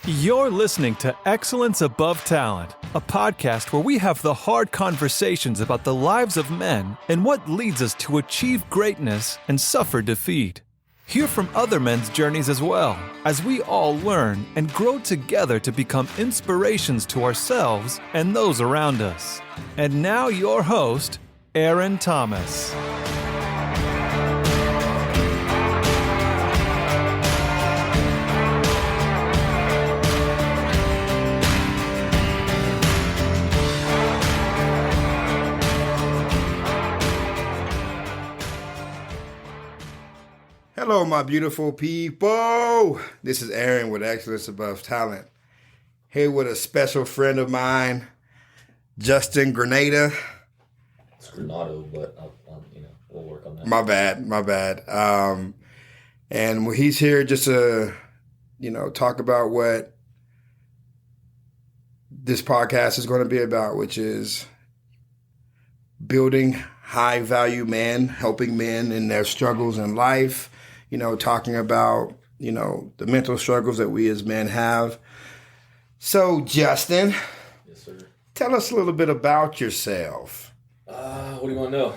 You're listening to Excellence Above Talent, a podcast where we have the hard conversations about the lives of men and what leads us to achieve greatness and suffer defeat. Hear from other men's journeys as well, as we all learn and grow together to become inspirations to ourselves and those around us. And now your host, Aaron Thomas. Hello, my beautiful people. This is Aaron with Excellence Above Talent. Here with a special friend of mine, Justin Grenada. It's Granado, but we'll work on that. My bad. And he's here just to, talk about what this podcast is going to be about, which is building high-value men, helping men in their struggles in life. Talking about, the mental struggles that we as men have. So, Justin. Yes, sir. Tell us a little bit about yourself. What do you want to know?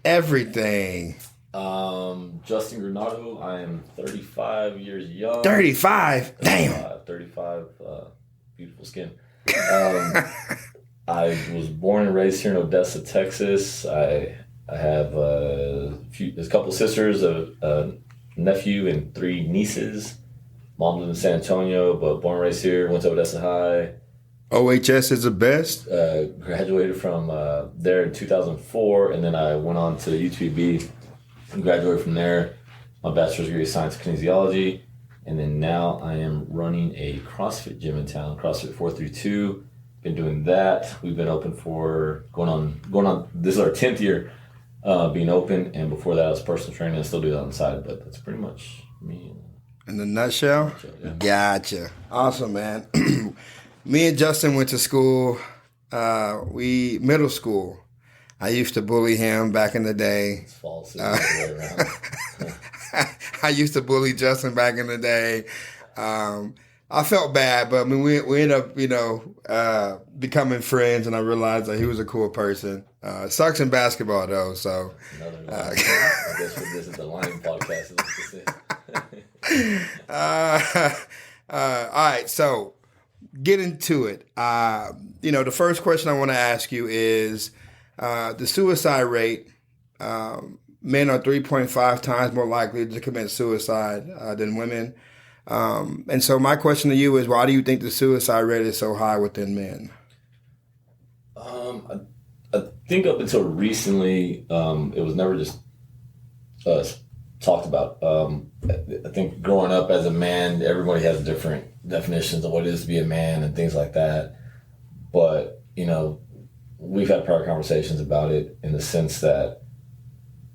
Everything. Justin Granado. I am 35 years young. 35? Damn. 35. Beautiful skin. I was born and raised here in Odessa, Texas. I have there's a couple sisters, a nephew and 3 nieces. Mom lived in San Antonio, but born and raised here. Went to Odessa High. OHS is the best? Graduated from there in 2004, and then I went on to UTB and graduated from there. My bachelor's degree is science kinesiology, and then now I am running a CrossFit gym in town, CrossFit 432. Been doing that. We've been open for going on. This is our 10th year being open, and before that I was personal training. I still do that on the side, but that's pretty much me. In the nutshell? Yeah. Gotcha. Awesome, man. Me and Justin went to school. Middle school. I used to bully him back in the day. It's false. It's the other way around. I used to bully Justin back in the day. I felt bad, but I mean, we ended up, becoming friends, and I realized that he was a cool person. Sucks in basketball, though, so. I guess for this is the Lion podcast. All right, so get into it. The first question I want to ask you is the suicide rate. Men are 3.5 times more likely to commit suicide than women. And so my question to you is, why do you think the suicide rate is so high within men? I think up until recently, it was never just talked about. I think growing up as a man, everybody has different definitions of what it is to be a man and things like that. But, we've had prior conversations about it in the sense that,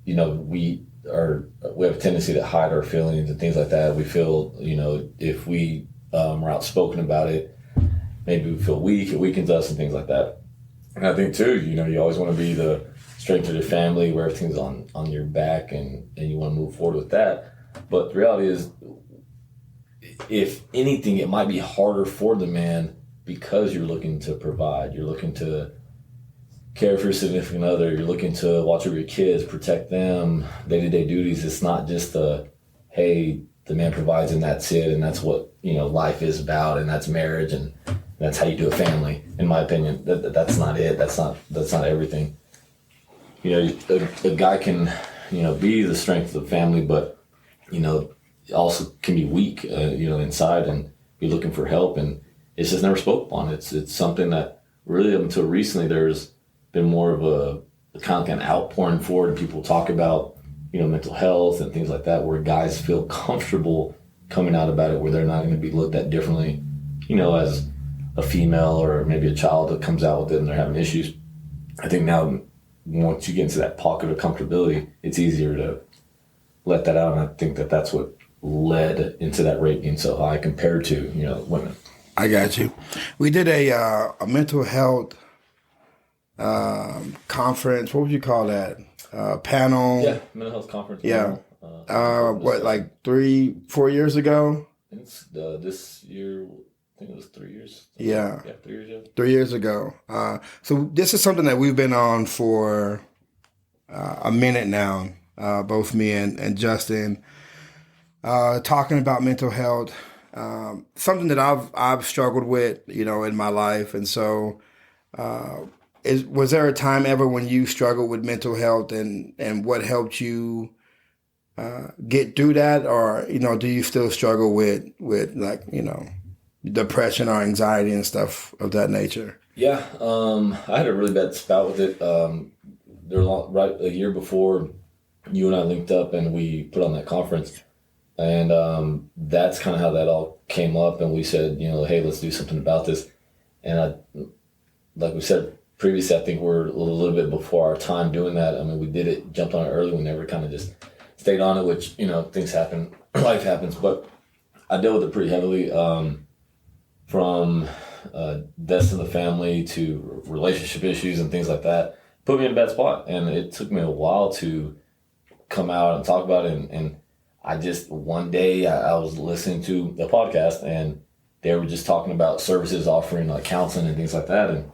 we have a tendency to hide our feelings and things like that. We feel, if we are outspoken about it, maybe we feel weak, it weakens us and things like that. And I think too, you always want to be the strength of your family where everything's on your back and you want to move forward with that. But the reality is, if anything, it might be harder for the man because you're looking to provide, you're looking to care for your significant other, you're looking to watch over your kids, protect them, day-to-day duties. It's not just hey, the man provides and that's it, and that's what, life is about, and that's marriage, and that's how you do a family. In my opinion, that's not it. That's not everything. A guy can, be the strength of the family, but, also can be weak, inside and be looking for help, and it's just never spoke upon. It's something that really up until recently there's been more of a kind of like an outpouring forward, and people talk about, mental health and things like that, where guys feel comfortable coming out about it, where they're not going to be looked at differently, as a female or maybe a child that comes out with it and they're having issues. I think now, once you get into that pocket of comfortability, it's easier to let that out, and I think that that's what led into that rate being so high compared to, women. I got you. We did a mental health conference. What would you call that? Panel. Yeah, mental health conference. Yeah. Like 3-4 years ago? It's this year. think it was 3 years. Yeah. Yeah, 3 years ago. 3 years ago. So this is something that we've been on for a minute now, both me and Justin, talking about mental health, something that I've struggled with, in my life. And so was there a time ever when you struggled with mental health, and what helped you get through that? Or, do you still struggle with like, depression or anxiety and stuff of that nature? Yeah, I had a really bad spout with it. There was right a year before you and I linked up and we put on that conference, and that's kind of how that all came up. And we said, hey, let's do something about this. And like we said previously, I think we're a little bit before our time doing that. I mean, we did it, jumped on it early. We never kind of just stayed on it, which, things happen, life happens. But I dealt with it pretty heavily, from deaths in the family to relationship issues and things like that. Put me in a bad spot. And it took me a while to come out and talk about it. And I just, one day I was listening to the podcast, and they were just talking about services offering like counseling and things like that. And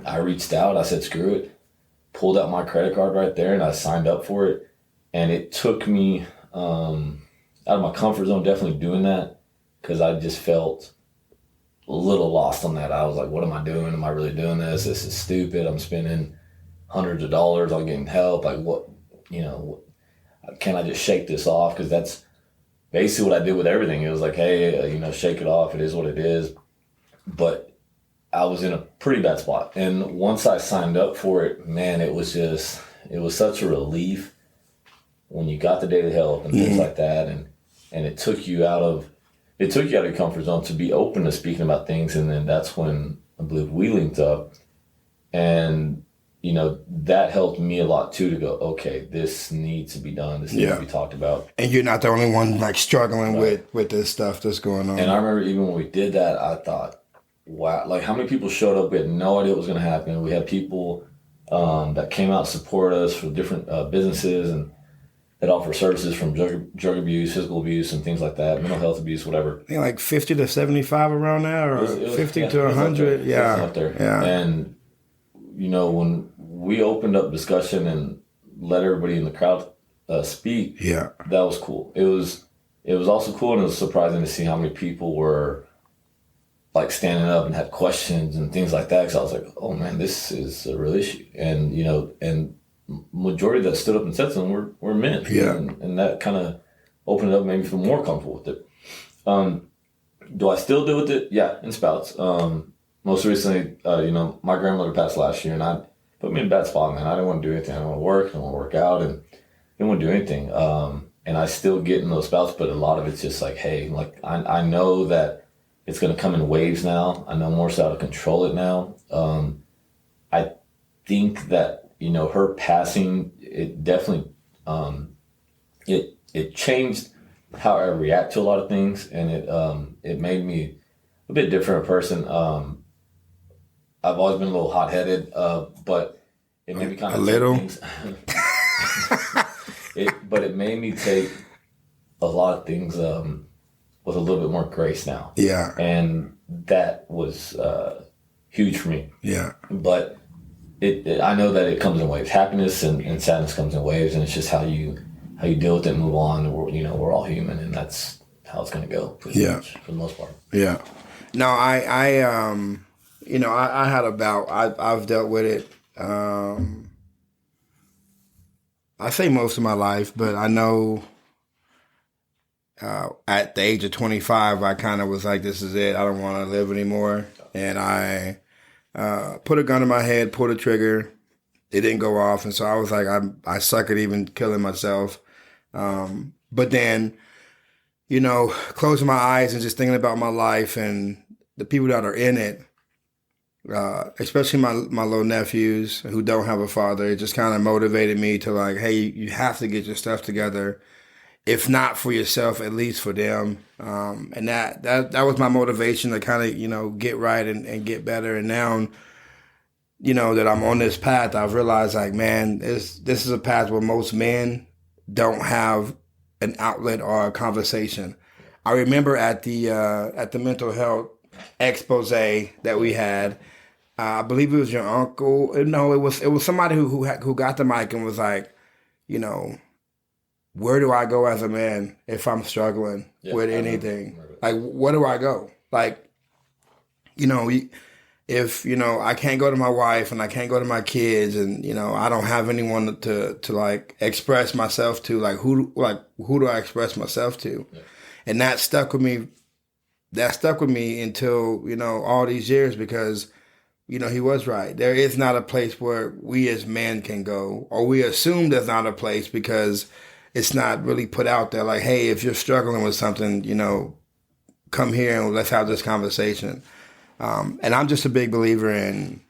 I reached out, I said, screw it, pulled out my credit card right there, and I signed up for it. And it took me out of my comfort zone, definitely doing that, because I just felt a little lost on that. I was like, what am I doing? Am I really doing this? This is stupid. I'm spending hundreds of dollars on getting help. Like, what, can I just shake this off? Because that's basically what I did with everything. It was like, hey, shake it off. It is what it is. But I was in a pretty bad spot. And once I signed up for it, man, it was such a relief when you got the daily help and things like that. And it took you out of your comfort zone to be open to speaking about things. And then that's when I believe we linked up. And, that helped me a lot too, to go, okay, this needs to be done. This needs to be talked about. And you're not the only one like struggling with this stuff that's going on. And I remember even when we did that, I thought, wow, like how many people showed up? We had no idea what was going to happen. We had people that came out to support us for different businesses and that offer services from drug abuse, physical abuse, and things like that, mental health abuse, whatever. I think like 50 to 75 around there, or it was 50 to 100. Yeah. Up there. Yeah. And, when we opened up discussion and let everybody in the crowd speak, that was cool. It was also cool, and it was surprising to see how many people were like standing up and had questions and things like that. Because I was like, oh man, this is a real issue. And, and majority that stood up and said something were men. Yeah. And that kind of opened it up, made me feel more comfortable with it. Do I still deal with it? Yeah, in spouts. Most recently, my grandmother passed last year, and I put me in a bad spot, man. I didn't want to do anything. I didn't want to work. I didn't want to work out, and didn't want to do anything. And I still get in those spouts, but a lot of it's just like, hey, like I know that it's going to come in waves now. I know more so how to control it now. I think that, her passing, it definitely, it changed how I react to a lot of things, and it made me a bit different person. I've always been a little hot-headed, but it made me kind of... A little? But it made me take a lot of things with a little bit more grace now. Yeah. And that was huge for me. Yeah. But I know that it comes in waves. Happiness and sadness comes in waves, and it's just how you deal with it and move on. We're all human, and that's how it's going to go pretty much, for the most part. Yeah. No, I had a bout. I've dealt with it. I say most of my life, but I know at the age of 25, I kind of was like, this is it. I don't want to live anymore. And I put a gun in my head, pulled a trigger. It didn't go off. And so I was like, I suck at even killing myself. But then, closing my eyes and just thinking about my life and the people that are in it, especially my little nephews who don't have a father, it just kind of motivated me to like, hey, you have to get your stuff together. If not for yourself, at least for them. And that was my motivation to kind of, get right and get better. And now, that I'm on this path, I've realized like, man, this is a path where most men don't have an outlet or a conversation. I remember at the mental health expose that we had. I believe it was your uncle. No, it was somebody who got the mic and was like, you know, where do I go as a man if I'm struggling with anything? Like, where do I go? Like, you know, if, you know, I can't go to my wife and I can't go to my kids and, you know, I don't have anyone to like express myself to, like, who do I express myself to? Yeah. And that stuck with me. That stuck with me until, you know, all these years, because, you know, he was right. There is not a place where we as men can go, or we assume there's not a place because it's not really put out there. Like, hey, if you're struggling with something, you know, come here and let's have this conversation. And I'm just a big believer in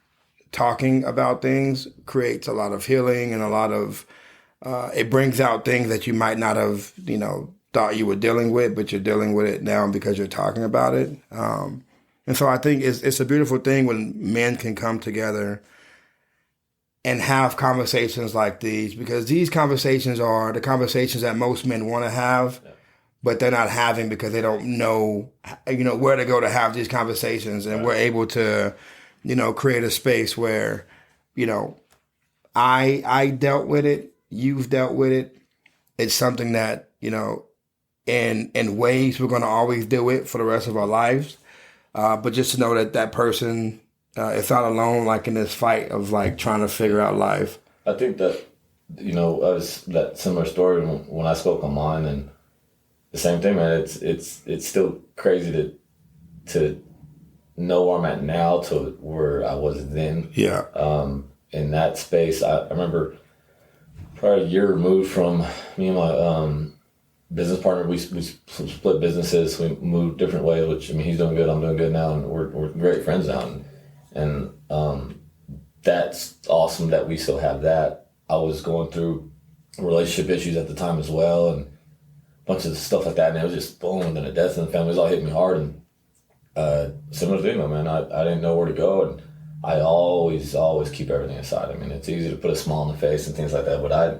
talking about things creates a lot of healing and a lot of, it brings out things that you might not have, you know, thought you were dealing with, but you're dealing with it now because you're talking about it. And so I think it's a beautiful thing when men can come together and have conversations like these, because these conversations are the conversations that most men want to have, but they're not having because they don't know, you know, where to go to have these conversations. And we're able to, you know, create a space where, you know, I dealt with it, you've dealt with it. It's something that, you know, in ways we're going to always do it for the rest of our lives. But just to know that that person is not alone, like in this fight of like trying to figure out life. I think that, you know, that similar story when I spoke on mine, and the same thing, man. It's still crazy to know where I'm at now to where I was then. Yeah. In that space, I remember probably a year removed from me and my business partner. We split businesses. We moved different ways. Which, I mean, he's doing good. I'm doing good now, and we're great friends now. And that's awesome that we still have that. I was going through relationship issues at the time as well, and bunch of stuff like that, and it was just boom, and then the death in the family was all hitting me hard, and similar thing, man. I didn't know where to go, and I always keep everything aside. I mean, it's easy to put a smile on the face and things like that, but I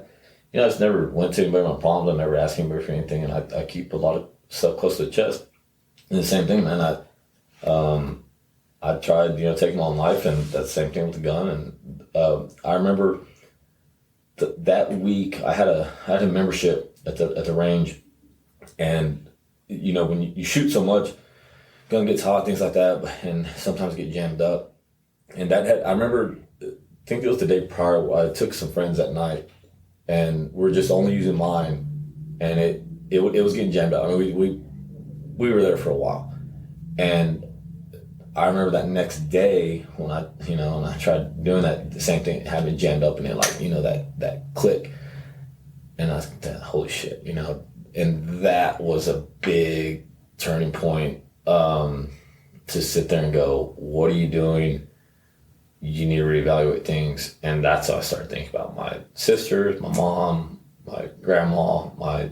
just never went to anybody with my problems. I never asked anybody for anything, and I keep a lot of stuff close to the chest. And the same thing, man. I tried, taking my own life, and that's the same thing with the gun. And I remember that week I had a membership at the range. And, when you shoot so much, gun gets hot, things like that, and sometimes get jammed up. And I remember, I think it was the day prior, I took some friends that night, and we're just only using mine, and it was getting jammed up. I mean, we were there for a while. And I remember that next day when I tried doing that, the same thing, having it jammed up, and it that click. And I was like, holy shit, and that was a big turning point, to sit there and go, what are you doing? You need to reevaluate things. And that's how I started thinking about my sisters, my mom, my grandma, my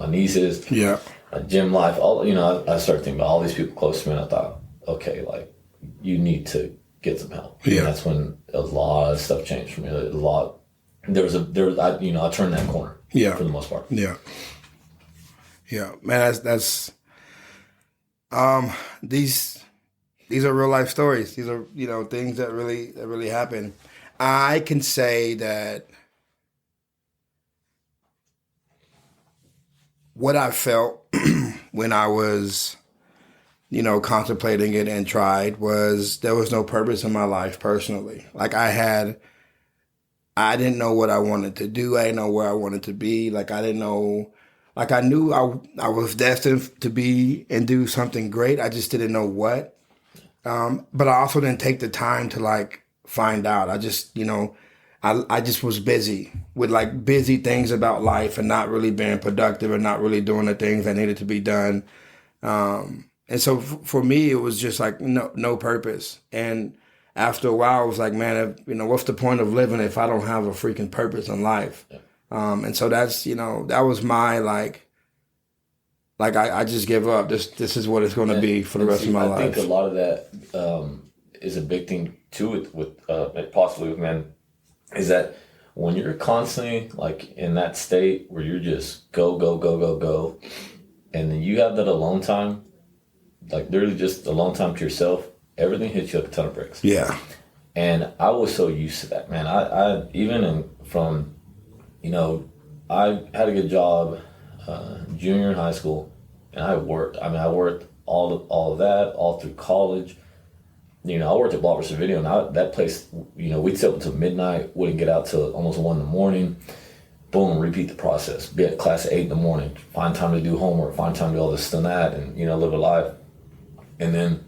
nieces, my gym life, all, I started thinking about all these people close to me, and I thought, okay, like, you need to get some help. Yeah. And that's when a lot of stuff changed for me. I turned that corner. Yeah. For the most part. Yeah. Yeah, man, that's these are real life stories. These are, things that really happen. I can say that what I felt when I was, contemplating it and tried was there was no purpose in my life personally. Like I didn't know what I wanted to do. I didn't know where I wanted to be. Like I didn't know. Like I knew I was destined to be and do something great. I just didn't know what. But I also didn't take the time to like find out. I just, I just was busy with like busy things about life and not really being productive and not really doing the things that needed to be done. And so for me, it was just like no purpose. And after a while, I was like, man, what's the point of living if I don't have a freaking purpose in life? Yeah. And so that's, that was my, I just give up. This is what it's going to be for the rest of my life. I think a lot of that is a big thing too with possibly with men, is that when you're constantly like in that state where you're just go, and then you have that alone time, like literally just alone time to yourself, everything hits you like a ton of bricks. Yeah. And I was so used to that, man. I even from, you know, I had a good job junior in high school, and I worked. I mean, I worked all of that all through college. You know, I worked at Blockbuster Video, and that place, you know, we'd sit up until midnight, wouldn't get out till almost 1 a.m. Boom, repeat the process. Be at class at 8 a.m, find time to do homework, find time to do all this and that, and, you know, live a life. And then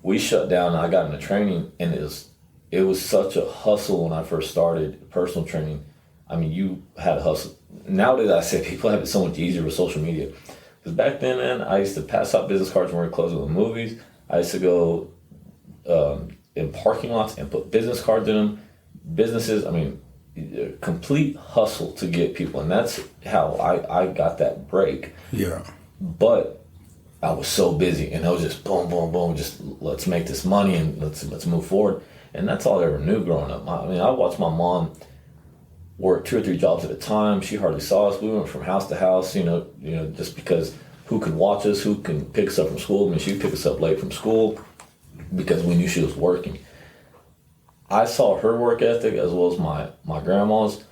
we shut down, and I got into training, and it was such a hustle when I first started personal training. I mean, you had to hustle. Nowadays, I say people have it so much easier with social media. Because back then, man, I used to pass out business cards when we were closing with movies. I used to go in parking lots and put business cards in them. Businesses, I mean, complete hustle to get people. And that's how I got that break. Yeah. But I was so busy, and I was just boom, boom, boom, just let's make this money and let's move forward. And that's all I ever knew growing up. I mean, I watched my mom work 2 or 3 jobs at a time. She hardly saw us. We went from house to house, you know, just because who could watch us, who can pick us up from school. I mean, she'd pick us up late from school because we knew she was working. I saw her work ethic as well as my grandma's,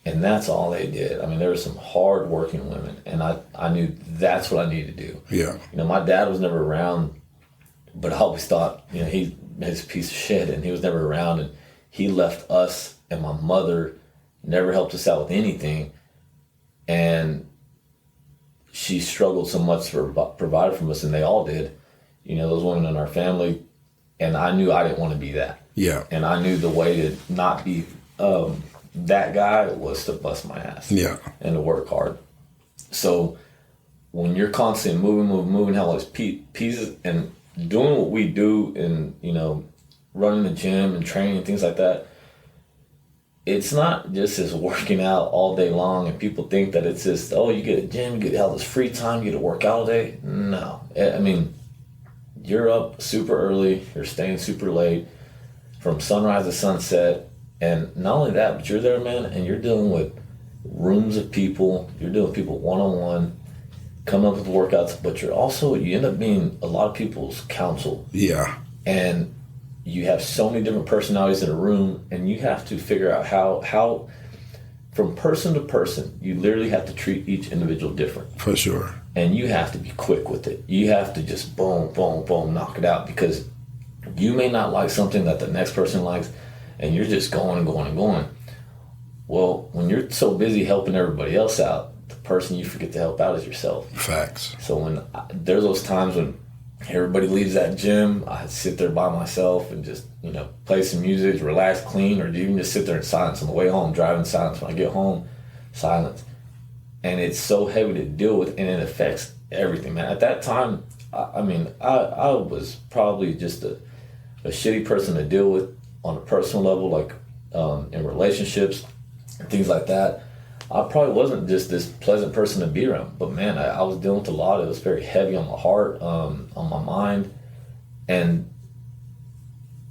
and that's all they did. I mean, there were some hard-working women, and I knew that's what I needed to do. Yeah. You know, my dad was never around, but I always thought, you know, he's a piece of shit, and he was never around, and he left us, and my mother never helped us out with anything, and she struggled so much to provide for us, and they all did. You know, those women in our family, and I knew I didn't want to be that. Yeah. And I knew the way to not be that guy was to bust my ass. Yeah. And to work hard. So when you're constantly moving, how those pieces and doing what we do and, you know, running the gym and training and things like that, it's not just as working out all day long and people think that it's just, oh, you get a gym, you get all this free time, you get to work out all day. No. I mean, you're up super early, you're staying super late, from sunrise to sunset, and not only that, but you're there, man, and you're dealing with rooms of people, you're dealing with people one-on-one, coming up with workouts, but you end up being a lot of people's counsel. Yeah. And you have so many different personalities in a room, and you have to figure out how from person to person, you literally have to treat each individual different. For sure. And you have to be quick with it. You have to just boom, boom, boom, knock it out, because you may not like something that the next person likes, and you're just going and going and going. Well, when you're so busy helping everybody else out, the person you forget to help out is yourself. Facts. So when there's those times when everybody leaves that gym, I sit there by myself and just, you know, play some music, relax, clean, or even just sit there in silence on the way home, drive in silence. When I get home, silence. And it's so heavy to deal with, and it affects everything, man. At that time, I was probably just a shitty person to deal with on a personal level, like in relationships, things like that. I probably wasn't just this pleasant person to be around, but man, I was dealing with a lot. It was very heavy on my heart, on my mind. And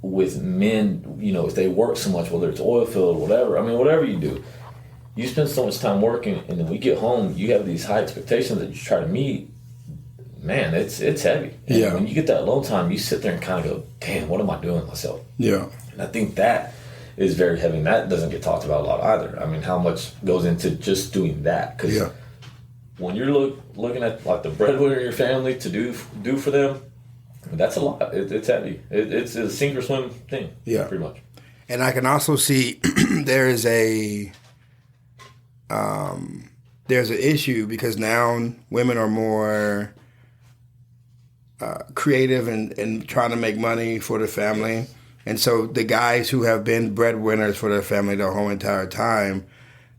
with men, you know, if they work so much, whether it's oil field or whatever, I mean, whatever you do, you spend so much time working, and then we get home, you have these high expectations that you try to meet. Man, it's heavy. And yeah. When you get that alone time, you sit there and kind of go, damn, what am I doing with myself? Yeah. And I think that is very heavy, and that doesn't get talked about a lot either. I mean, how much goes into just doing that? Because when you're looking at like the breadwinner in your family to do for them, that's a lot. It's heavy. It's a sink or swim thing. Yeah, pretty much. And I can also see there's an issue because now women are more creative and trying to make money for the family. And so the guys who have been breadwinners for their family the whole entire time,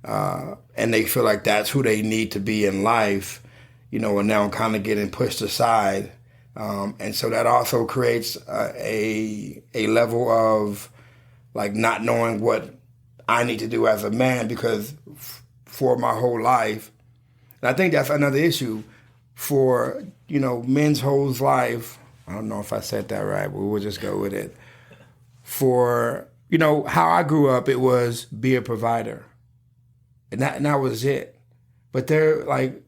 and they feel like that's who they need to be in life, you know, are now kind of getting pushed aside. And so that also creates a level of like not knowing what I need to do as a man because for my whole life. And I think that's another issue for, you know, men's whole life. I don't know if I said that right, but we'll just go with it. For, you know, how I grew up, it was be a provider. And that was it. But they're like,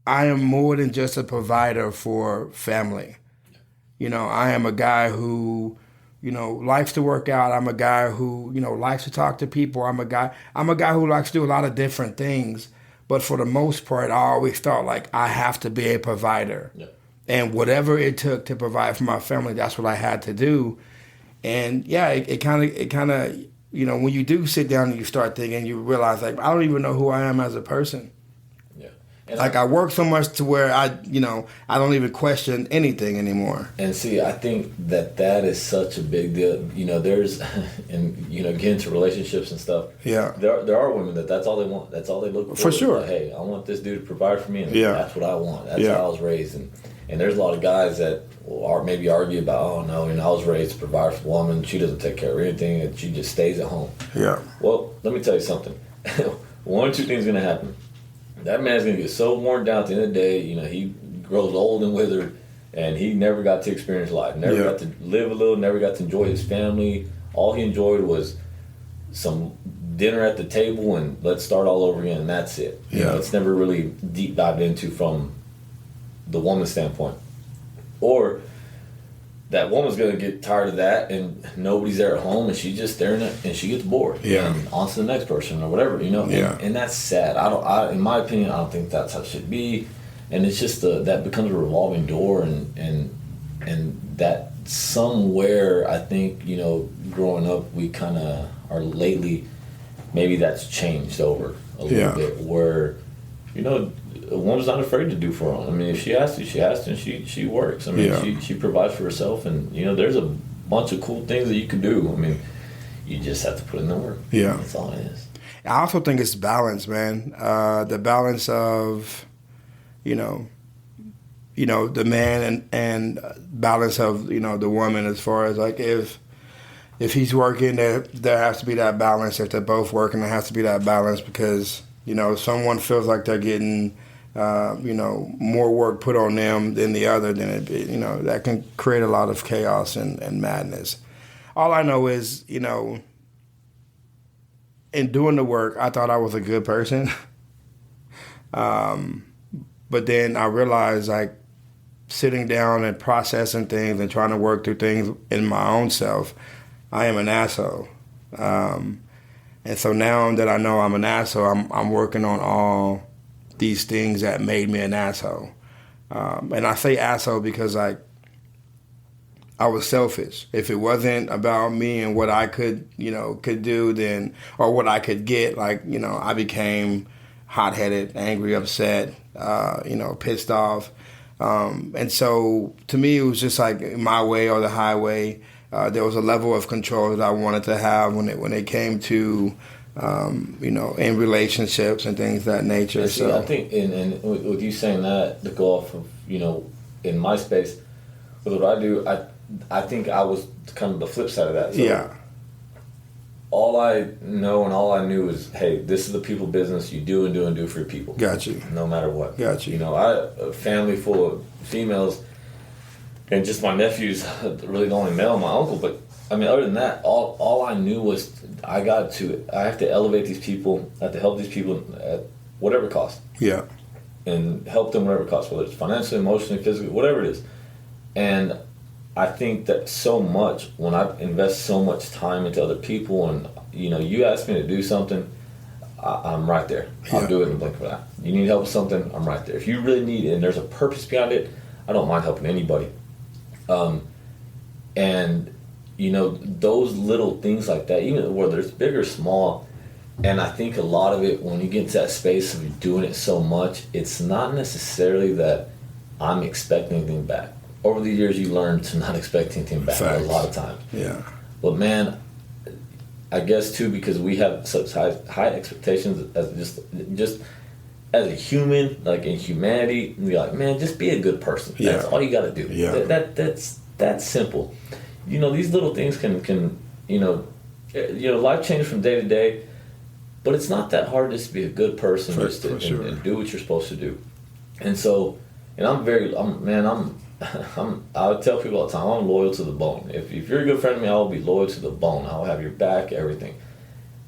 I am more than just a provider for family. I am a guy who, likes to work out. I'm a guy who, likes to talk to people. I'm a guy who likes to do a lot of different things. But for the most part, I always felt like I have to be a provider. Yeah. And whatever it took to provide for my family, that's what I had to do. And yeah, it kind of, when you do sit down and you start thinking, you realize, like, I don't even know who I am as a person. Yeah. And like, I work so much to where I don't even question anything anymore. And see, I think that is such a big deal. There's, and, get into relationships and stuff. Yeah. There are women that's all they want. That's all they look for. For sure. Like, hey, I want this dude to provide for me, and Yeah. that's what I want. That's how I was raised. And there's a lot of guys that maybe argue about, oh, no, I was raised to provide for a woman. She doesn't take care of anything, and she just stays at home. Yeah. Well, let me tell you something. One or two things are going to happen. That man's going to get so worn down at the end of the day, he grows old and withered, and he never got to experience life. Never got to live a little, never got to enjoy his family. All he enjoyed was some dinner at the table and let's start all over again, and that's it. It's never really deep dived into from the woman's standpoint. Or that woman's going to get tired of that and nobody's there at home and she's just staring at and she gets bored. Yeah. And on to the next person or whatever, Yeah. And that's sad. In my opinion, I don't think that's how it should be. And it's just that becomes a revolving door and that somewhere, I think, growing up, we kind of are lately, maybe that's changed over a little bit where, a woman's not afraid to do for her own. I mean, if she has to, she has to, and she works. I mean, she provides for herself, and there's a bunch of cool things that you can do. I mean, you just have to put in the work. Yeah, that's all it is. I also think it's balance, man. The balance of, the man and balance of the woman, as far as like if he's working, there has to be that balance. If they're both working, there has to be that balance because someone feels like they're getting more work put on them than the other, then that can create a lot of chaos and madness. All I know is, in doing the work, I thought I was a good person. But then I realized, like, sitting down and processing things and trying to work through things in my own self, I am an asshole. And so now that I know I'm an asshole, I'm working on all these things that made me an asshole. And I say asshole because, like, I was selfish. If it wasn't about me and what I could do, then, or what I could get, like, I became hot-headed, angry, upset, pissed off. And so to me, it was just like my way or the highway. There was a level of control that I wanted to have when it came to, in relationships and things of that nature. See, I think, and with you saying that, to go off of, in my space, with what I do, I think I was kind of the flip side of that. So yeah. All I know and all I knew is, hey, this is the people business. You do and do and do for your people. Got you. No matter what. Got you. A family full of females, and just my nephew's really the only male, my uncle. But I mean, other than that, all I knew was I have to elevate these people. I have to help these people at whatever cost. Yeah. And help them whatever cost, whether it's financially, emotionally, physically, whatever it is. And I think that so much, when I invest so much time into other people, and you ask me to do something, I'm right there. I'll do it in a blink of an eye. You need help with something, I'm right there. If you really need it and there's a purpose behind it, I don't mind helping anybody. And those little things like that, even whether it's big or small, and I think a lot of it, when you get into that space of doing it so much, it's not necessarily that I'm expecting anything back. Over the years, you learn to not expect anything back. Facts. A lot of times. Yeah. But man, I guess too, because we have such high expectations as just as a human, like in humanity, we're like, man, just be a good person. Yeah. That's all you got to do. Yeah. That's simple. These little things can life changes from day to day, but it's not that hard just to be a good person, and do what you're supposed to do. And so, and I would tell people all the time, I'm loyal to the bone. If you're a good friend of me, I will be loyal to the bone. I'll have your back, everything.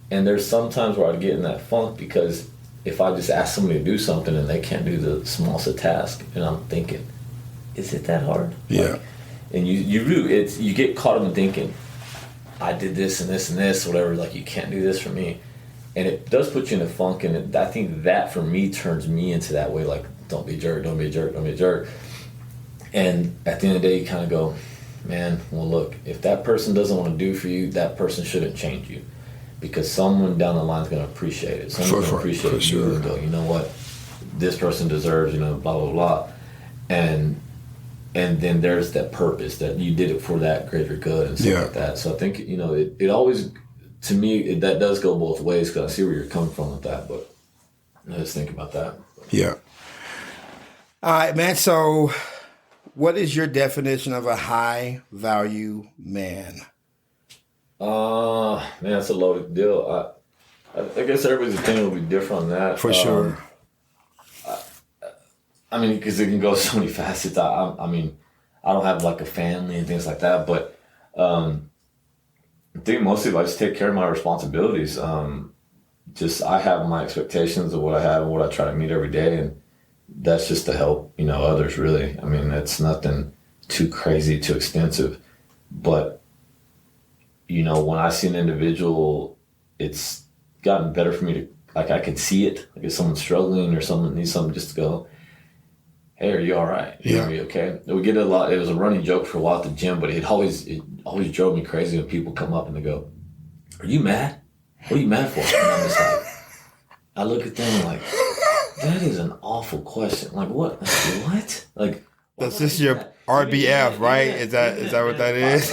And there's some times where I get in that funk because if I just ask somebody to do something and they can't do the smallest of task, and I'm thinking, is it that hard? Yeah. And you get caught up in thinking, I did this and this and this, whatever, like you can't do this for me. And it does put you in a funk, and I think that for me turns me into that way, like, don't be a jerk, don't be a jerk, don't be a jerk. And at the end of the day, you kind of go, man, well, look, if that person doesn't want to do for you, that person shouldn't change you. Because someone down the line is going to appreciate it. Someone's going to appreciate you and go, you know what, this person deserves, blah, blah, blah. And then there's that purpose that you did it for that greater good and stuff like that. So I think, it always, to me, that does go both ways, because I see where you're coming from with that. But I just think about that. Yeah. All right, man. So what is your definition of a high value man? Man, that's a loaded deal. I guess everybody's opinion will be different on that. For sure. I mean, because it can go so many facets. I mean, I don't have like a family and things like that, but I think mostly I just take care of my responsibilities. I have my expectations of what I have and what I try to meet every day, and that's just to help, others, really. I mean, it's nothing too crazy, too extensive, but when I see an individual, it's gotten better for me to, like, I can see it. Like, if someone's struggling or someone needs something, just to go, hey, are you all right? Are you okay? We get a lot. It was a running joke for a while at the gym, but it always drove me crazy when people come up and they go, are you mad? What are you mad for? And I'm just like, I look at them like, that is an awful question. Like, what? Like, that's just your RBF, right? Is that what that is?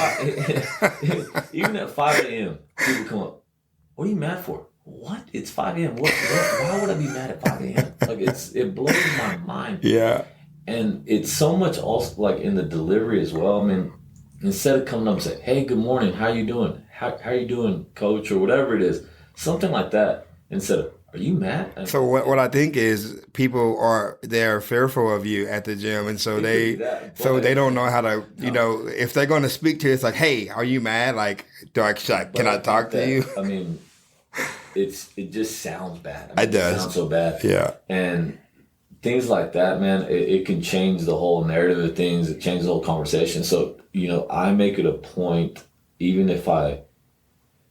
Even at 5 a.m., people come up, what are you mad for? What? It's 5 a.m. Why would I be mad at 5 a.m.? Like, it blows my mind. Yeah. And it's so much also, like, in the delivery as well. I mean, instead of coming up and saying, hey, good morning, how you doing? How you doing, coach, or whatever it is, something like that, instead of, are you mad? So what I think is people they're fearful of you at the gym, and so they don't know how to, if they're going to speak to you, it's like, hey, are you mad? Like, can I talk to you? I mean, it just sounds bad. It does. It sounds so bad. Yeah. And things like that, man, it can change the whole narrative of things. It changes the whole conversation. So, I make it a point, even if I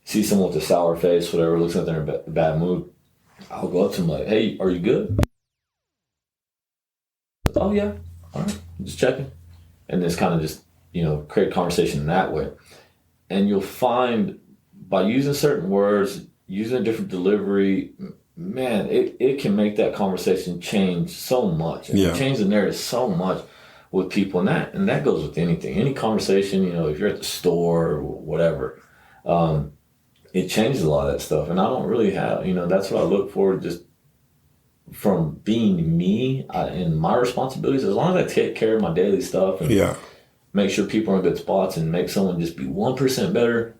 see someone with a sour face, whatever, looks like they're in a bad mood, I'll go up to them like, hey, are you good? Oh, yeah. All right. Just checking. And just kind of just, create conversation in that way. And you'll find by using certain words, using a different delivery, man, it can make that conversation change so much. And change the narrative so much with people. And that goes with anything. Any conversation, if you're at the store or whatever, it changes a lot of that stuff. And I don't really have, that's what I look for, just from being me and my responsibilities. As long as I take care of my daily stuff and make sure people are in good spots and make someone just be 1% better,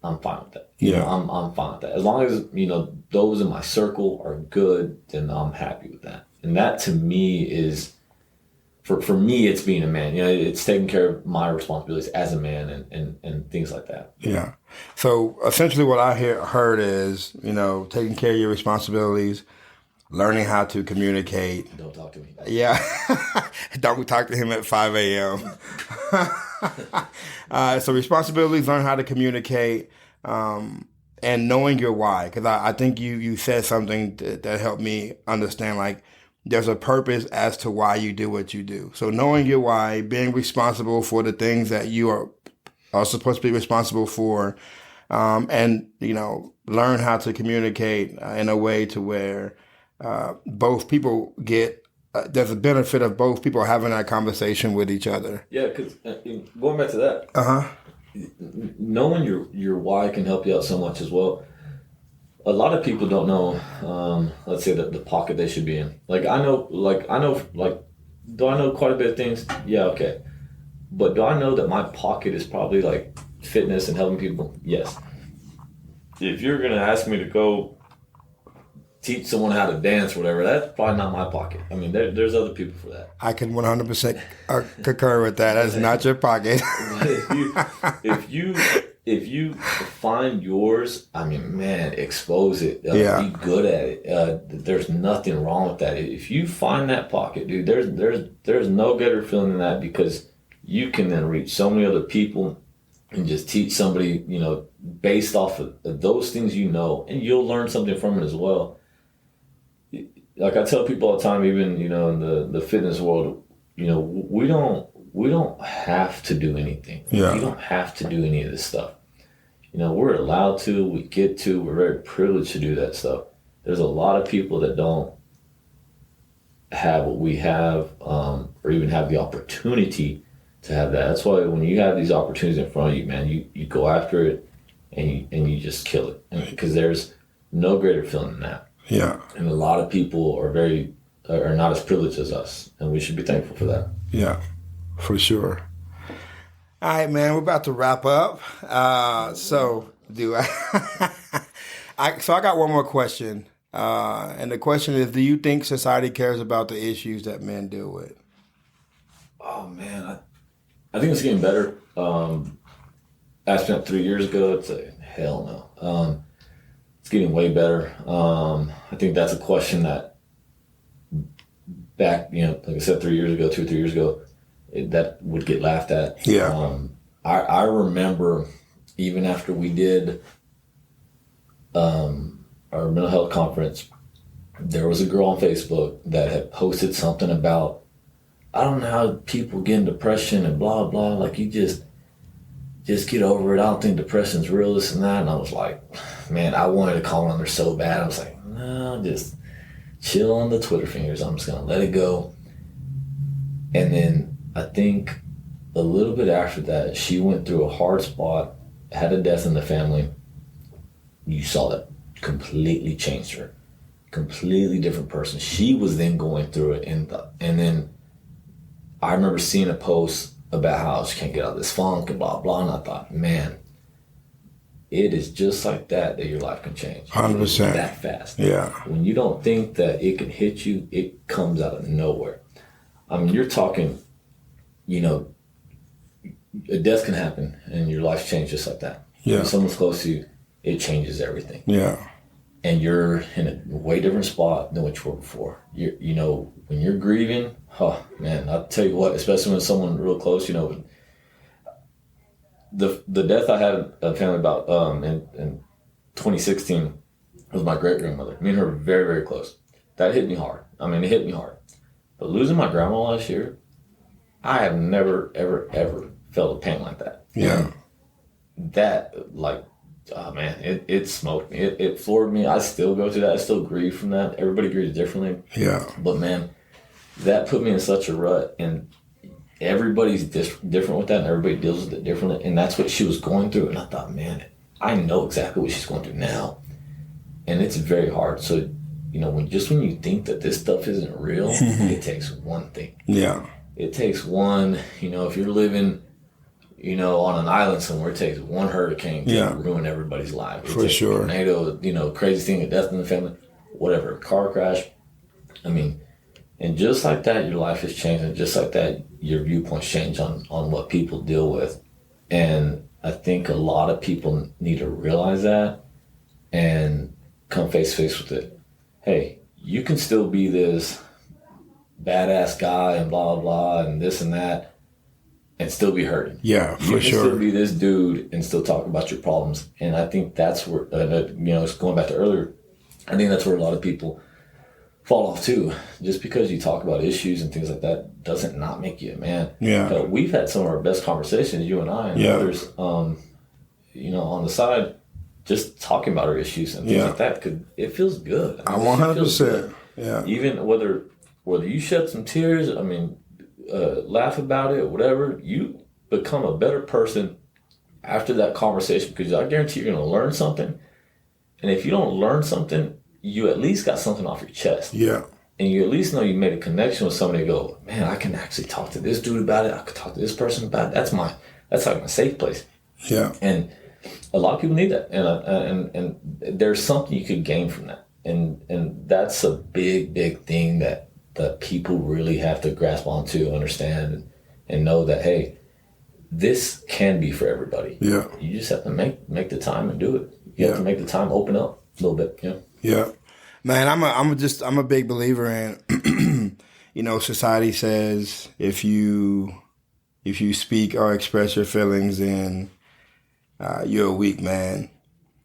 I'm fine with that. I'm fine with that. As long as, those in my circle are good, then I'm happy with that. And that to me is, for me, it's being a man. It's taking care of my responsibilities as a man and things like that. Yeah. So essentially what I heard is, taking care of your responsibilities, learning how to communicate. Don't talk to me. Yeah. Don't talk to him at 5 a.m. So responsibilities, learn how to communicate, and knowing your why. Because I think you said something that helped me understand, like, there's a purpose as to why you do what you do. So knowing your why, being responsible for the things that you are supposed to be responsible for, and, learn how to communicate in a way to where both people get, there's a benefit of both people having that conversation with each other. Yeah, because going back to that, knowing your why can help you out so much as well. A lot of people don't know, let's say, the pocket they should be in. Do I know quite a bit of things? Yeah, okay. But do I know that my pocket is probably like fitness and helping people? Yes. If you're going to ask me to go teach someone how to dance or whatever, that's probably not my pocket. I mean, there's other people for that. I can 100% concur with that. That's not your pocket. If you find yours, I mean, man, expose it. Be good at it. There's nothing wrong with that. If you find that pocket, dude, there's no better feeling than that, because you can then reach so many other people and just teach somebody, you know, based off of those things, you know, and you'll learn something from it as well. Like I tell people all the time, even, you know, in the fitness world, you know, we don't have to do anything. Yeah. You don't have to do any of this stuff. You know, we're allowed to, we get to, we're very privileged to do that stuff. There's a lot of people that don't have what we have, or even have the opportunity to have that. That's why when you have these opportunities in front of you, man, you go after it and you just kill it. Because there's no greater feeling than that. Yeah. And a lot of people are not as privileged as us, and we should be thankful for that. Yeah, for sure. All right, man, we're about to wrap up. So I got one more question. And the question is, do you think society cares about the issues that men deal with? Oh, man, I think it's getting better. Asked me that 3 years ago, it's like, hell no. It's getting way better. I think that's a question that back, you know, like I said, 3 years ago, 2 or 3 years ago, that would get laughed at. Yeah. I remember even after we did our mental health conference, there was a girl on Facebook that had posted something about, I don't know how people get in depression and blah, blah. Like, you just get over it. I don't think depression's real, this and that. And I was like, man, I wanted to call on her so bad. I was like, no, just chill on the Twitter fingers. I'm just going to let it go. And then I think a little bit after that, she went through a hard spot, had a death in the family. You saw that completely changed her. Completely different person. She was then going through it. And then I remember seeing a post about how she can't get out of this funk and blah, blah. And I thought, man, it is just like that your life can change. 100%. That fast. Yeah. When you don't think that it can hit you, it comes out of nowhere. I mean, you're talking, you know, a death can happen and your life changes just like that. Yeah. When someone's close to you, it changes everything. Yeah. And you're in a way different spot than what you were before. You know, when you're grieving, oh man, I'll tell you what, especially when someone real close, you know, the death I had a family about in 2016 was my great grandmother. Me and her were very, very close. That hit me hard. I mean, it hit me hard. But losing my grandma last year, I have never, ever, ever felt a pain like that. Yeah. And that, like, oh man, it smoked me. It floored me. I still go through that. I still grieve from that. Everybody grieves differently. Yeah. But man, that put me in such a rut, and everybody's different with that, and everybody deals with it differently. And that's what she was going through. And I thought, man, I know exactly what she's going through now. And it's very hard. So, you know, when you think that this stuff isn't real, it takes one thing. Yeah. It takes one, you know, if you're living, you know, on an island somewhere, it takes one hurricane to ruin everybody's life. For sure. A tornado, you know, crazy thing, a death in the family, whatever, a car crash. I mean, and just like that, your life is changing. Just like that, your viewpoints change on what people deal with. And I think a lot of people need to realize that and come face to face with it. Hey, you can still be this badass guy and blah, blah, and this and that, and still be hurting. Yeah, for sure. You can still be this dude and still talk about your problems. And I think that's where, you know, going back to earlier, I think that's where a lot of people fall off too. Just because you talk about issues and things like that doesn't not make you a man. Yeah. We've had some of our best conversations, you and I and others, you know, on the side, just talking about our issues and things like that, because it feels good. I 100%. Yeah. Even whether you shed some tears, I mean, laugh about it, whatever, you become a better person after that conversation, because I guarantee you're going to learn something. And if you don't learn something, you at least got something off your chest. Yeah. And you at least know you made a connection with somebody to go, man, I can actually talk to this dude about it. I could talk to this person about it. That's like my safe place. Yeah. And a lot of people need that. And there's something you could gain from that. And that's a big, big thing that people really have to grasp onto, understand, and know that, hey, this can be for everybody. Yeah. You just have to make the time and do it. You have to make the time open up a little bit. Yeah. Yeah. Man, I'm a big believer in, you know, society says if you if you speak or express your feelings, then you're a weak man.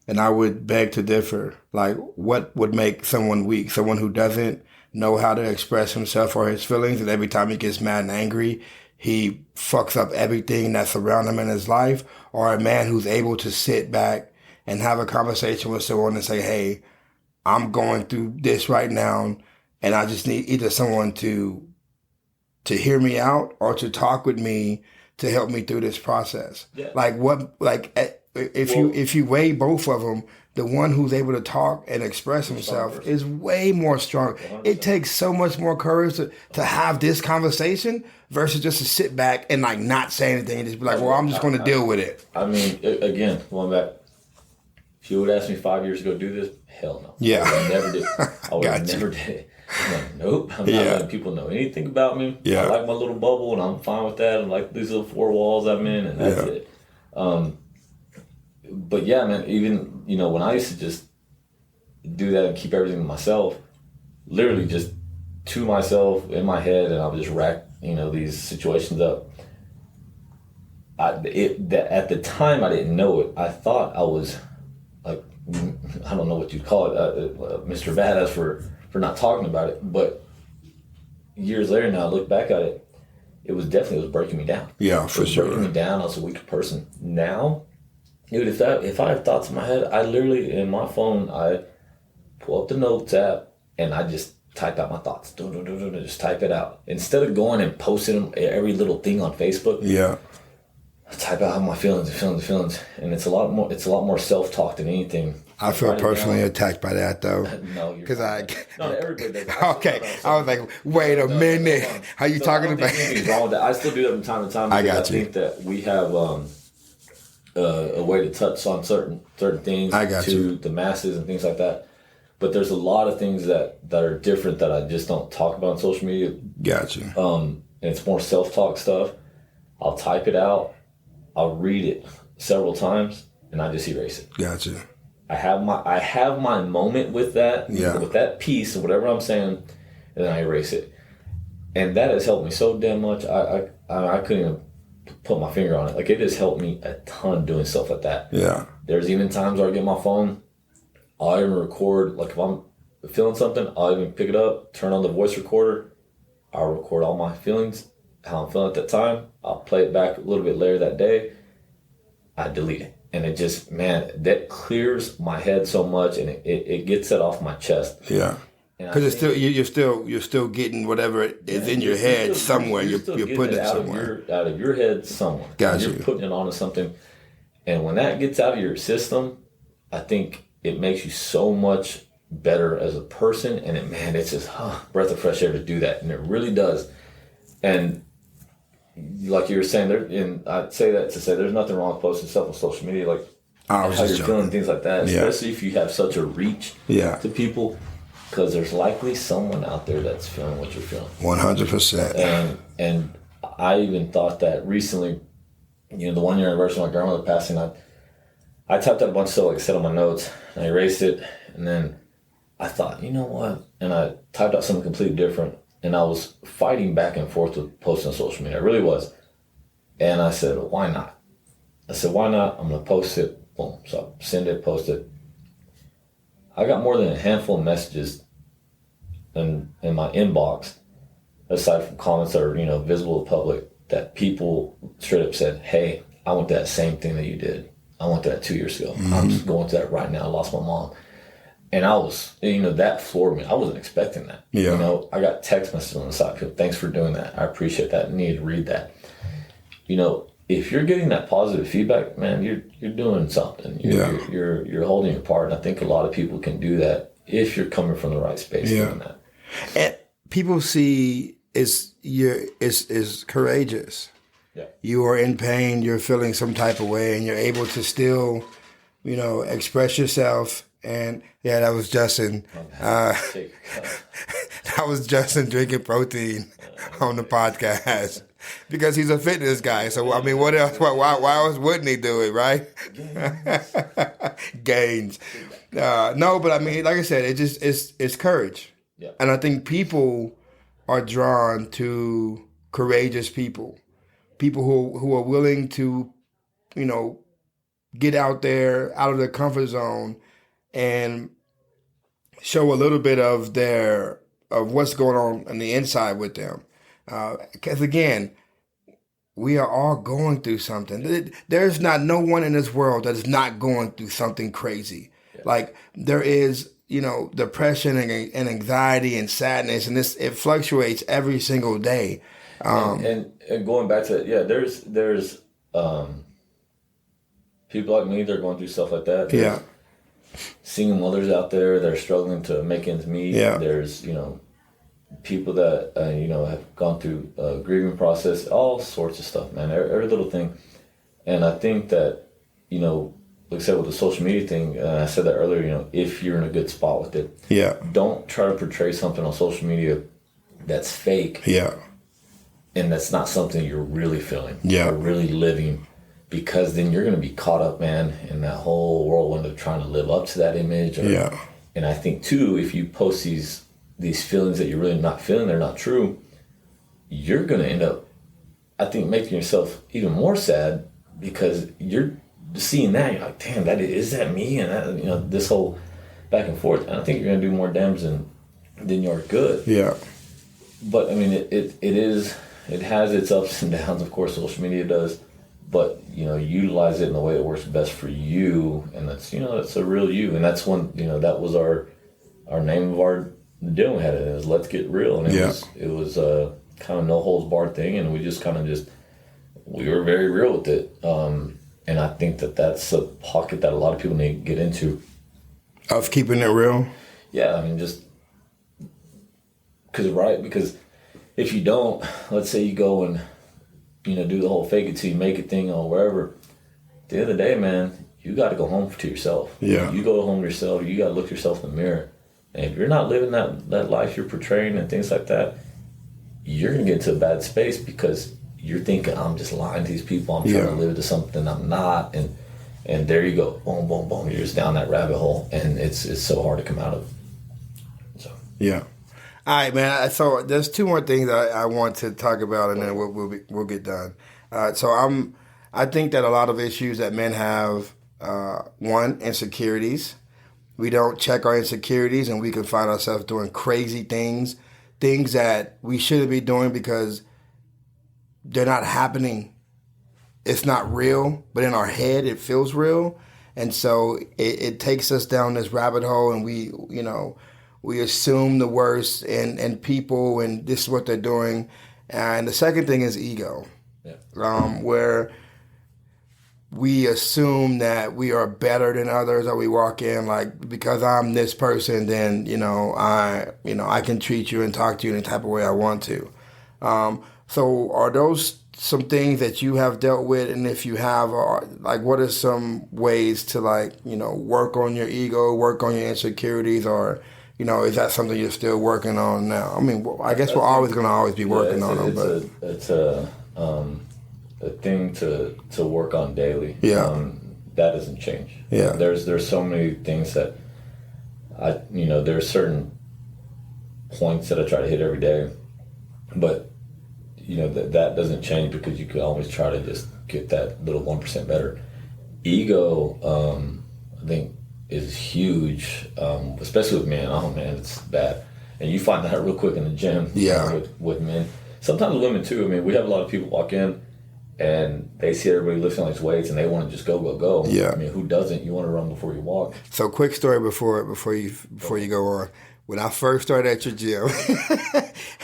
And I would beg to differ. Like, what would make someone weak? Someone who doesn't know how to express himself or his feelings, and every time he gets mad and angry, he fucks up everything that's around him in his life? Or a man who's able to sit back and have a conversation with someone and say, hey, I'm going through this right now, and I just need either someone to hear me out or to talk with me to help me through this process. Yeah. If you weigh both of them, the one who's able to talk and express himself is way more strong. 100%. It takes so much more courage to have this conversation versus just to sit back and like not say anything and just be like, well, I'm just going to deal with it. I mean, again, going back, if you would ask me 5 years ago, do this, hell no. Yeah. I would never did. I would never did it. I'm like, nope. I'm not letting people know anything about me. Yeah. I like my little bubble, and I'm fine with that. I like these little four walls I'm in, and that's it. But yeah, man, even, when I used to just do that and keep everything to myself, literally just to myself in my head, and I would just rack, these situations up. At the time, I didn't know it. I thought I was like, I don't know what you'd call it, Mr. Badass for not talking about it. But years later now, I look back at it, it was breaking me down. Yeah, for sure. Breaking me down. I was a weaker person. Now, dude, if I have thoughts in my head, I literally, in my phone, I pull up the notes app and I just type out my thoughts. Just type it out. Instead of going and posting every little thing on Facebook, I type out my feelings. And it's a lot more self-talk than anything. I feel personally attacked by that, though. No, because not everybody does. Okay, I was like, wait a minute. How you talking about? Anything's wrong with that. I still do that from time to time. I got you. I think that we have a way to touch on certain things to the masses and things like that. But there's a lot of things that are different that I just don't talk about on social media. Got you. And it's more self-talk stuff. I'll type it out. I'll read it several times, and I just erase it. Got you. I have my moment with that, with that piece of whatever I'm saying, and then I erase it. And that has helped me so damn much. I couldn't even put my finger on it. Like, it has helped me a ton doing stuff like that. Yeah. There's even times where I get my phone, I'll even record, like if I'm feeling something, I'll even pick it up, turn on the voice recorder, I'll record all my feelings, how I'm feeling at that time. I'll play it back a little bit later that day. I delete it. And it just, man, that clears my head so much, and it gets it off my chest. Yeah. Because it's still you're still getting whatever is in your head somewhere. You're putting it somewhere. Out of your head somewhere. Got you. You're putting it onto something. And when that gets out of your system, I think it makes you so much better as a person. And it's just breath of fresh air to do that. And it really does. And like you were saying, and I'd say that to say there's nothing wrong with posting stuff on social media, like how you're feeling, things like that, especially if you have such a reach to people, because there's likely someone out there that's feeling what you're feeling. 100%. And I even thought that recently, the 1 year anniversary of my grandmother passing, I typed out a bunch of stuff, like I said, on my notes, and I erased it, and then I thought, you know what, and I typed out something completely different. And I was fighting back and forth with posting on social media. I really was. And I said, why not? I'm going to post it. Boom. So send it, post it. I got more than a handful of messages in my inbox, aside from comments that are, visible to the public, that people straight up said, hey, I went to that same thing that you did. I went to that 2 years ago. Mm-hmm. I'm just going to that right now. I lost my mom. And I was, that floored me. I wasn't expecting that. Yeah. I got text messages on the side. People, thanks for doing that. I appreciate that. I need to read that. If you're getting that positive feedback, man, you're doing something. You're holding your part. And I think a lot of people can do that if you're coming from the right space doing that. And people see is courageous. Yeah. You are in pain. You're feeling some type of way, and you're able to still, express yourself. And that was Justin. That was Justin drinking protein on the podcast because he's a fitness guy. So I mean, what else? Why else wouldn't he do it, right? Gains. No, but I mean, like I said, it's courage. Yeah. And I think people are drawn to courageous people people who are willing to, get out there, out of their comfort zone, and show a little bit of what's going on the inside with them. Because again, we are all going through something. There's not no one in this world that is not going through something crazy. Yeah. Like there is, depression and anxiety and sadness, and it fluctuates every single day. And going back to there's people like me, they're going through stuff like that. There's single mothers out there that are struggling to make ends meet. Yeah. There's people that have gone through a grieving process, all sorts of stuff, man. Every little thing. And I think that like I said with the social media thing, I said that earlier. If you're in a good spot with it, don't try to portray something on social media that's fake. Yeah. And that's not something you're really feeling. Yeah. Or really living. Because then you're going to be caught up, man, in that whole whirlwind of trying to live up to that image. And I think, too, if you post these feelings that you're really not feeling, they're not true, you're going to end up, I think, making yourself even more sad because you're seeing that. You're like, damn, is that me? And that, this whole back and forth. And I think you're going to do more damage than you're good. Yeah. But, I mean, it has its ups and downs, of course, social media does. But, utilize it in the way it works best for you. And that's, that's a real you. And that's when, that was our name of our deal we had. It was Let's Get Real. And it was a kind of no holds barred thing. And we just we were very real with it. And I think that's a pocket that a lot of people need to get into. Of keeping it real? Yeah. I mean, just because if you don't, let's say you go and, do the whole fake it till you make it thing or wherever. At the end of the day, man, you got to go home to yourself. Yeah. You go home to yourself. You got to look yourself in the mirror. And if you're not living that life you're portraying and things like that, you're going to get into a bad space because you're thinking, I'm just lying to these people. I'm trying to live to something I'm not. And there you go. Boom, boom, boom. You're just down that rabbit hole. And it's so hard to come out of. So. Yeah. All right, man. So there's two more things I want to talk about, and then we'll get done. So I think that a lot of issues that men have, one, insecurities. We don't check our insecurities, and we can find ourselves doing crazy things that we shouldn't be doing because they're not happening. It's not real, but in our head it feels real, and so it takes us down this rabbit hole, and we assume the worst in people, and this is what they're doing. And the second thing is ego, where we assume that we are better than others, or we walk in like, because I'm this person, then I can treat you and talk to you in the type of way I want to. So are those some things that you have dealt with? And if you have, what are some ways to work on your ego, work on your insecurities, or is that something you're still working on now? I mean, I guess we're always going to always be working on them. But it's a thing to work on daily. Yeah, that doesn't change. Yeah, there's so many things that there's certain points that I try to hit every day, but that doesn't change because you can always try to just get that little 1% better. Ego, I think, is huge, especially with men. Oh man, it's bad, and you find that real quick in the gym. Yeah, with men, sometimes with women too. I mean, we have a lot of people walk in and they see everybody lifting all these weights and they want to just go. Yeah, I mean, who doesn't? You want to run before you walk. So, quick story before you go on. When I first started at your gym,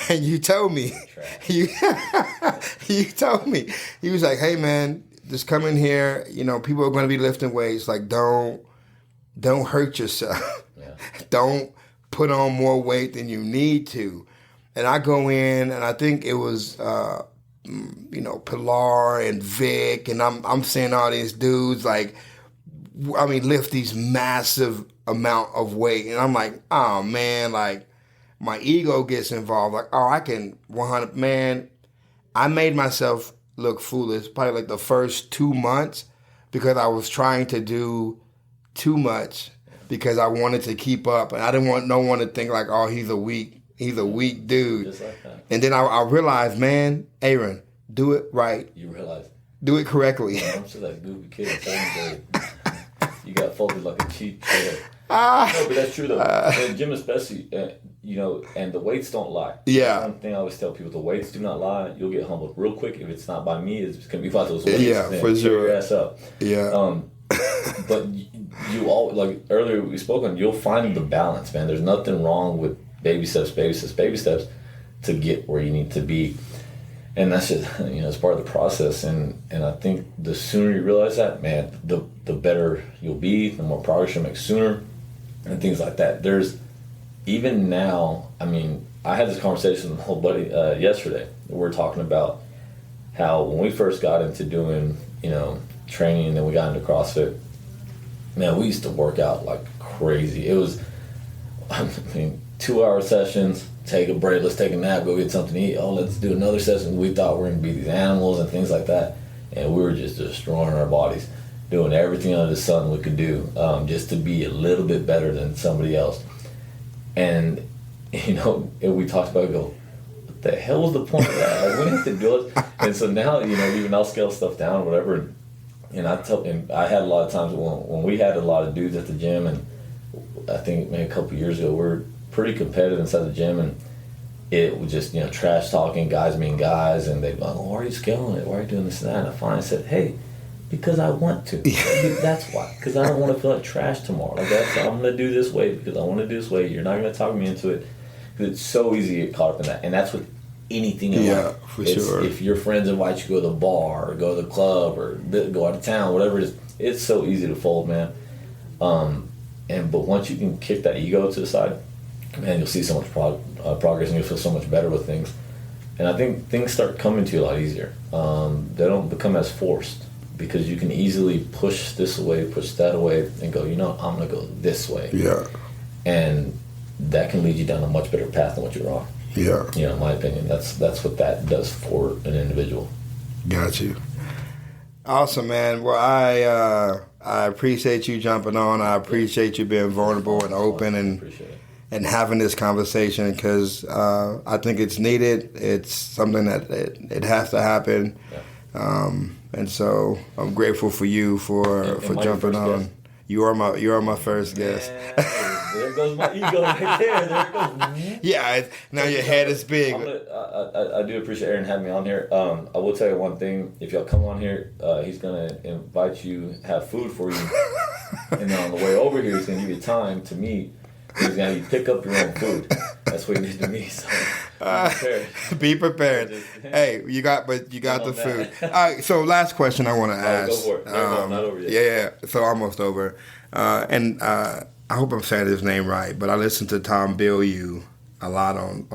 and you told me, you told me, you was like, "Hey man, just come in here. People are going to be lifting weights. Like, don't hurt yourself. Yeah. Don't put on more weight than you need to." And I go in, and I think it was, Pilar and Vic, and I'm seeing all these dudes lift these massive amount of weight, and I'm like, oh man, my ego gets involved. I can 100. Man, I made myself look foolish probably the first 2 months because I was trying to do too much because I wanted to keep up, and I didn't want no one to think he's a weak dude. Just like that. And then I realized, man, Aaron, Do it right. You realize. Do it correctly. I'm still that goofy kid in 7th grade. You got folded like a cheap kid. No, but that's true though. In gym especially, you know, and the weights don't lie. Yeah. That's one thing I always tell people: the weights do not lie. You'll get humbled real quick. If it's not by me, it's gonna be by those weights. Yeah, for sure. Your ass up. Yeah. But you all, like earlier we spoke on, you'll find the balance, man. There's nothing wrong with baby steps to get where you need to be. And that's just, you know, it's part of the process. And I think the sooner you realize that, man, the better you'll be, the more progress you'll make sooner, and things like that. There's, even now, I mean, I had this conversation with my whole buddy yesterday. We're talking about how when we first got into doing, you know, training, and then we got into CrossFit, man, we used to work out like crazy. It was, I mean, 2-hour sessions, take a break, let's take a nap, go get something to eat. Oh, let's do another session. We thought we were going to be these animals and things like that. And we were just destroying our bodies, doing everything under the sun we could do, just to be a little bit better than somebody else. And, you know, and we talked about it, go, what the hell was the point of that? Like, we didn't have to do it. And so now, you know, even I'll scale stuff down or whatever. And I had a lot of times when we had a lot of dudes at the gym, and I think maybe a couple years ago, we were pretty competitive inside the gym, and it was just, you know, trash talking, guys being guys, and they'd be like, oh, why are you scaling it? Why are you doing this and that? And I finally said, hey, because I want to. That's why. Because I don't want to feel like trash tomorrow. Like, I'm going to do this way because I want to do this way. You're not going to talk me into it. Because it's so easy to get caught up in that. And that's with anything in life. Yeah, for sure. If your friends invite you to go to the bar or go to the club or go out of town, whatever it is, it's so easy to fold, man. But once you can kick that ego to the side, man, you'll see so much progress, and you'll feel so much better with things. And I think things start coming to you a lot easier. They don't become as forced, because you can easily push this away, push that away, and go, you know, I'm going to go this way. Yeah. And that can lead you down a much better path than what you're on. Yeah. You know, in my opinion, that's what that does for an individual. Got you. Awesome, man. Well, I appreciate you jumping on. I appreciate you being vulnerable and open and having this conversation, because I think it's needed. It's something that it has to happen. Yeah. And so I'm grateful for you for jumping on. Guest? You are my first guest. There goes my ego right there. There it goes. Yeah, now your head is big. I do appreciate Aaron having me on here. I will tell you one thing. If y'all come on here, he's going to invite you, have food for you. And then on the way over here, he's going to give you time to meet. He's going to have you pick up your own food. That's what he did to me. So be prepared. Hey, you got the food. All right, so last question I want to ask. Go for it. Not over yet. Yeah, so almost over. And I hope I'm saying his name right, but I listened to Tom Bilyeu a lot on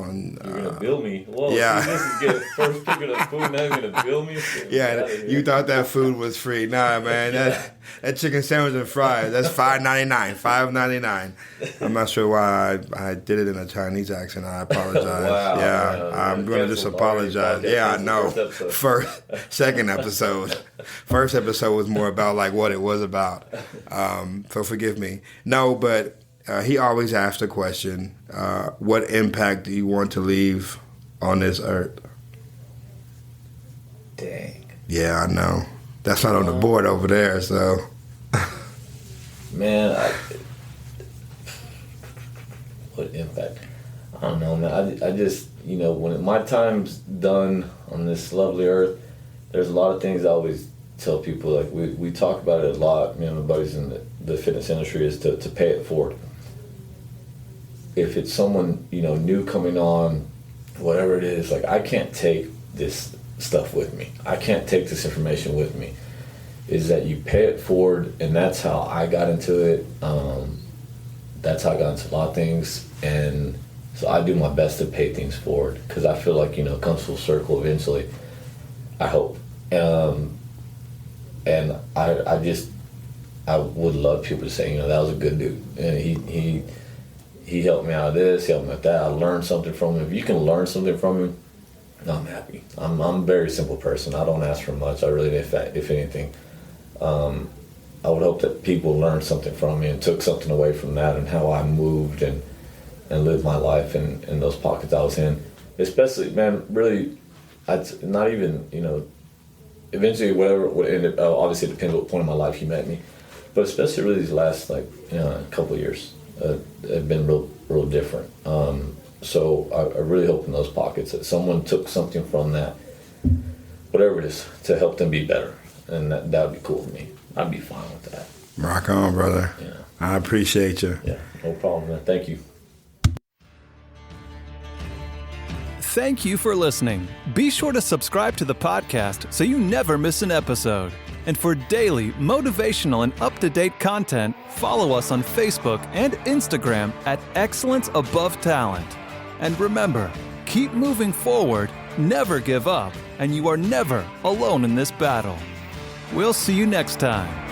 you're gonna bill me. Whoa, yeah. See, this is getting first picking up food, now you're gonna bill me? Yeah, you thought that food was free. Nah, man, that chicken sandwich and fries, that's $5.99. I'm not sure why I did it in a Chinese accent. I apologize. Wow, yeah, man, I'm gonna just apologize. Yeah, I know. Second episode. First episode was more about like what it was about. So forgive me. No, but he always asked the question, what impact do you want to leave on this earth? Dang. Yeah, I know. That's not on the board over there, so. Man, what impact? I don't know, man. I just, you know, when my time's done on this lovely earth, there's a lot of things I always tell people. Like, we talk about it a lot, me and my buddies in the fitness industry, is to pay it forward. If it's someone, you know, new coming on, whatever it is, like, I can't take this stuff with me. I can't take this information with me. Is that you pay it forward, and that's how I got into it. That's how I got into a lot of things, and so I do my best to pay things forward, because I feel like, you know, it comes full circle eventually, I hope. And I would love people to say, you know, that was a good dude, and he helped me out of this, he helped me with that. I learned something from him. If you can learn something from him, I'm happy. I'm a very simple person. I don't ask for much. I really, if anything, I would hope that people learned something from me and took something away from that, and how I moved and lived my life in those pockets I was in. Especially, man, really, I'd not even, eventually whatever would end up, obviously it depends what point in my life you met me, but especially really these last couple of years have been real different. So I really hope in those pockets that someone took something from that, whatever it is, to help them be better, and that would be cool for me. I'd be fine with that. Rock on, brother. Yeah. I appreciate you. Yeah, no problem, man. Thank you. Thank you for listening. Be sure to subscribe to the podcast so you never miss an episode. And for daily, motivational, and up-to-date content, follow us on Facebook and Instagram at Excellence Above Talent. And remember, keep moving forward, never give up, and you are never alone in this battle. We'll see you next time.